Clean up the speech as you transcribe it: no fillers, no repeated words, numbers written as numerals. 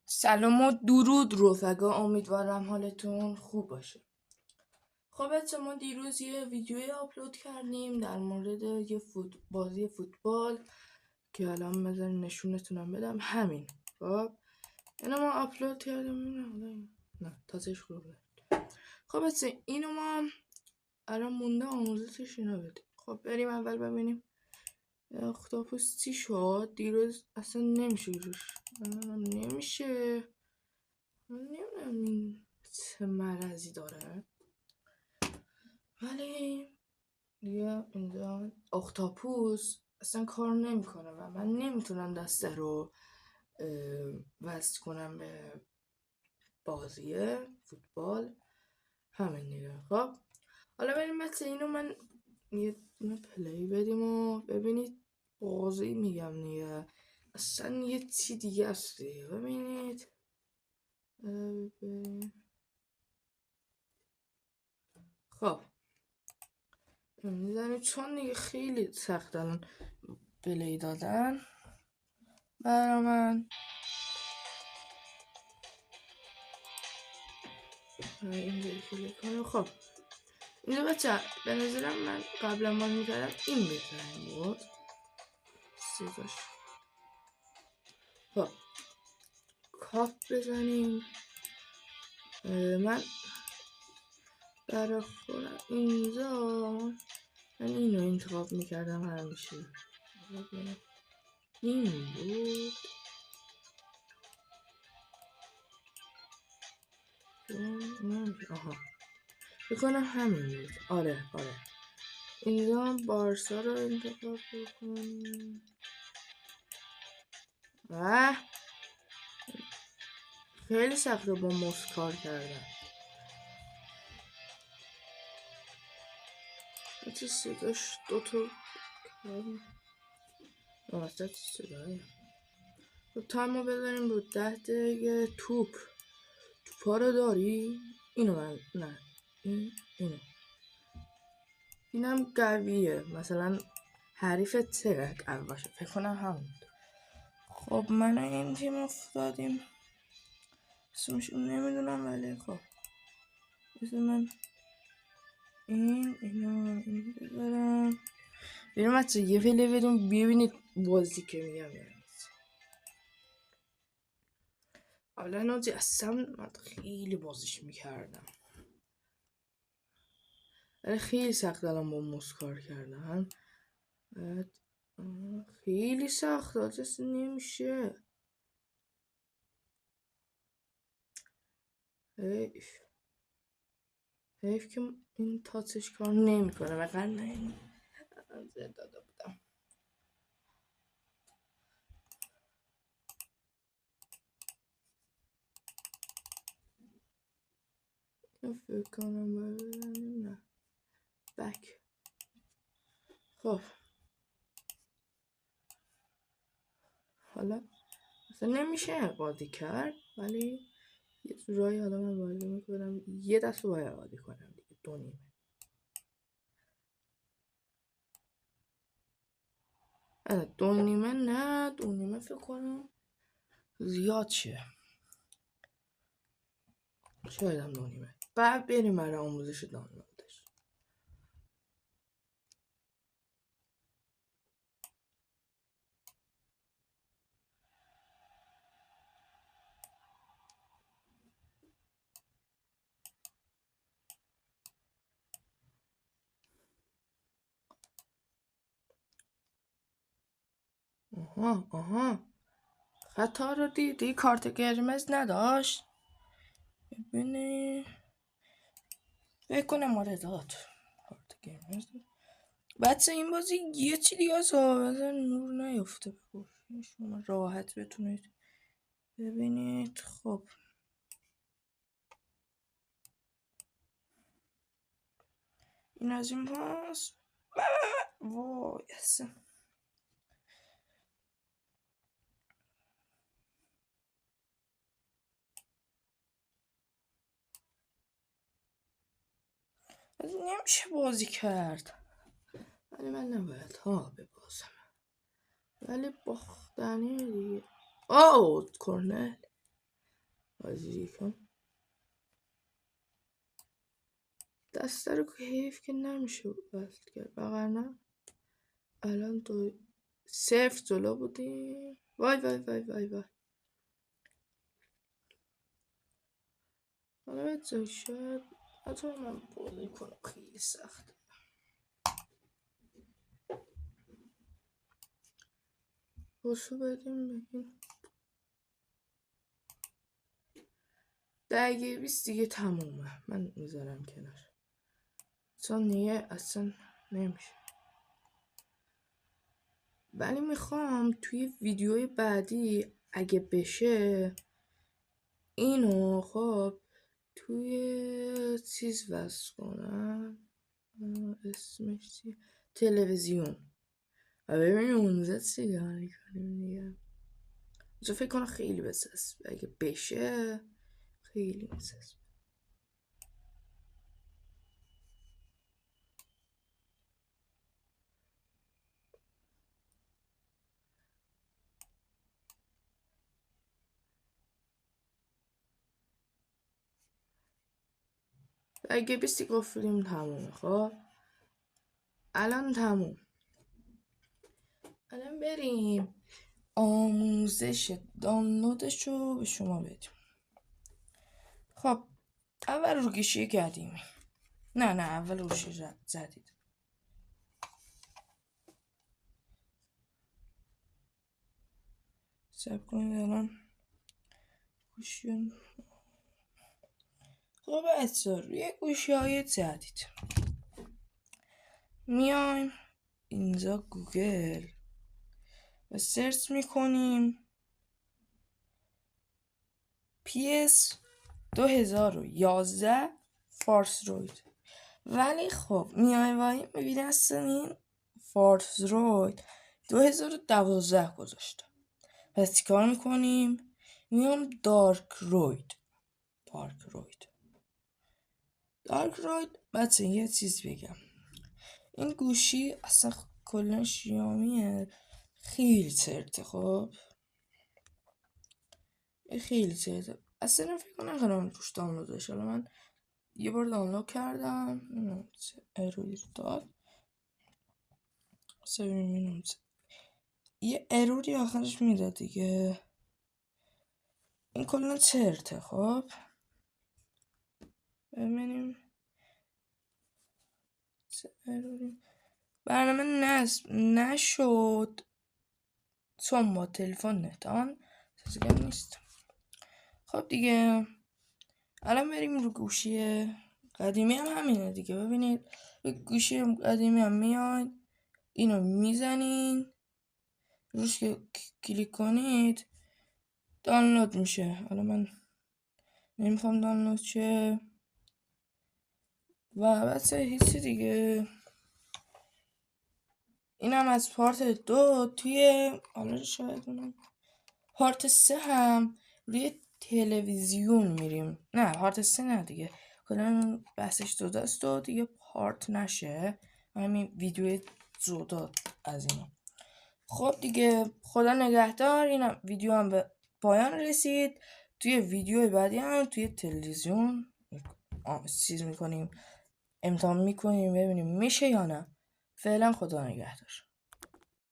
سلام و درود رفقا، امیدوارم حالتون خوب باشه. خب بچه ما دیروز یه ویدیوی آپلود کردیم در مورد یه بازی فوتبال که الان بذارین نشونتونم بدم. همین خب اینو ما آپلود کردیم. نه تازهش خوبه. خب بچه اینو ما الان مونده آموزشش اینا بدیم. خب بریم اول ببینیم اختاپوس چی شد. دیروز اصلا نمیشه نمیدونم این چه مرضی داره، ولی دیگه اینجا اختاپوس اصلا کار نمیکنه و من نمیتونم دسته رو وصل کنم به بازی فوتبال. همین دیگه. خب حالا بریم بچه اینو من یه پلی بدیم و ببینید بازی میگم دیگه اصلا یه چی دیگه است دیگه. ببینید خب میزنیم چون دیگه خیلی سخت الان پلی دادن برا من. اینجا کلیک کنیم. خب اینجا بچه به نظرم من قبلا ما میکردم این بهترین بود سیزاش. خب کاپ بزنیم. من برای خودم اینجا من اینو انتخاب میکردم همیشه. این بود آها بکنم همین بود. آره اینجا بارسا رو انتخاب بکنم. خیلی سخته با موس کار کردن. حتی صداش دوتا واسه صدایی. تایمو بذاریم رو 10 دقیقه. توپا رو داری؟ اینو من نه اینم قویه. مثلا حریف چقدر قوی باشه فکر کنم همون. خب من این تیم افتادیم اسمش نمیدونم، ولی خب مثل من اینو بذارم. بریم بچه یه پله بریم ببینید بازی که میگم. حالا نازی اصلا من خیلی بازیش میکردم، ولی خیلی سخت الان با موس کار کردن. خیلی سخت اصلا نمیشه. حیف که این تاچش کار نمیکنه. وقت نه داده بودم. فکر کنم نه بک. خب حالا اصلا نمیشه بازی کرد، ولی یه جورایی حالا من بازی میکنم. یه دست رو باید بازی کنم دیگه. دو نیمه نه دو نیمه فکر کنم زیاد شه. شاید هم دو نیمه. بعد بریم برای آموزش دانلودش. آها خطا رو دیدی؟ کارت قرمز نداشت. ببینی فکر کنم آره داد کارت قرمز. بچه این بازی یه چی دیگه از نور نیفته شما راحت بتونید ببینید. خب این از این هاست. وای اصلا نمیشه بازی کرد، ولی من نباید ها ببازم، ولی باختنی دیگه. کورنل بازی یکم دسته رو که حیف که نمیشه وصل کرد، وگرنه الان 0 جلو بودیم. وای وای وای وای وای. حالا بذار شاید حتی من بازی کنم، خیلی سخته. بسو بدیم بگیم 10-20 دیگه تمومه. من میذارم کنار چون نیه اصلا نمیشه. ولی میخوام توی ویدیوی بعدی اگه بشه اینو خب توی چیز وصل کنم، اسمش چیه، تلویزیون، و ببینیم اونجا چی کاری کنیم دیگه. اونجا فکر کنم خیلی بسست اگه بشه، خیلی بسست. اگه 20 گفتیم تمومه. خب الان تموم. الان بریم آموزش دانلودش رو به شما بدیم. خب اول رو گوشی قدیمی، نه اول روش زدید. سب کنید الان گوشی. خب بچه روی گوشی های جدید میایم اینجا گوگل و سرچ میکنیم PS 2011 فارس روید. ولی خب میایم وای میبینی اصلا این فارس روید 2012 گذاشته. پس چیکار میکنیم؟ میام دارک روید. بچه یه چیز بگم، این گوشی اصلا کلا شیائومیه، خیلی چرته. خب خیلی چرته اصلا، فکر نکنم روش دانلود بشه. حالا من یه بار دانلود کردم اروری داد، یه اروری آخرش میداد دیگه. این کلا چرته. خب ببینیم اروری برنامه نصب نشد چون با تلفن نتان سازگار نیست. خب دیگه الان بریم رو گوشی قدیمی هم همینه دیگه. ببینید رو گوشی قدیمی هم میاد، اینو میزنین روش که کلیک کنید دانلود میشه. حالا من نمیخوام دانلود شه و بچه هیچی دیگه. اینم از پارت 2. توی حالا شاید اونم پارت 3 هم روی تلویزیون میریم. نه پارت 3 نه دیگه، کلا بحثش جداست و دیگه پارت نشه، همین ویدیو جدا از اینا. خب دیگه خدا نگهدار. اینم ویدیو هم به پایان رسید. توی ویدیو بعدی هم توی تلویزیون چیز میکنیم، امتحان میکنیم ببینیم میشه یا نه. فعلا خدا نگهدار.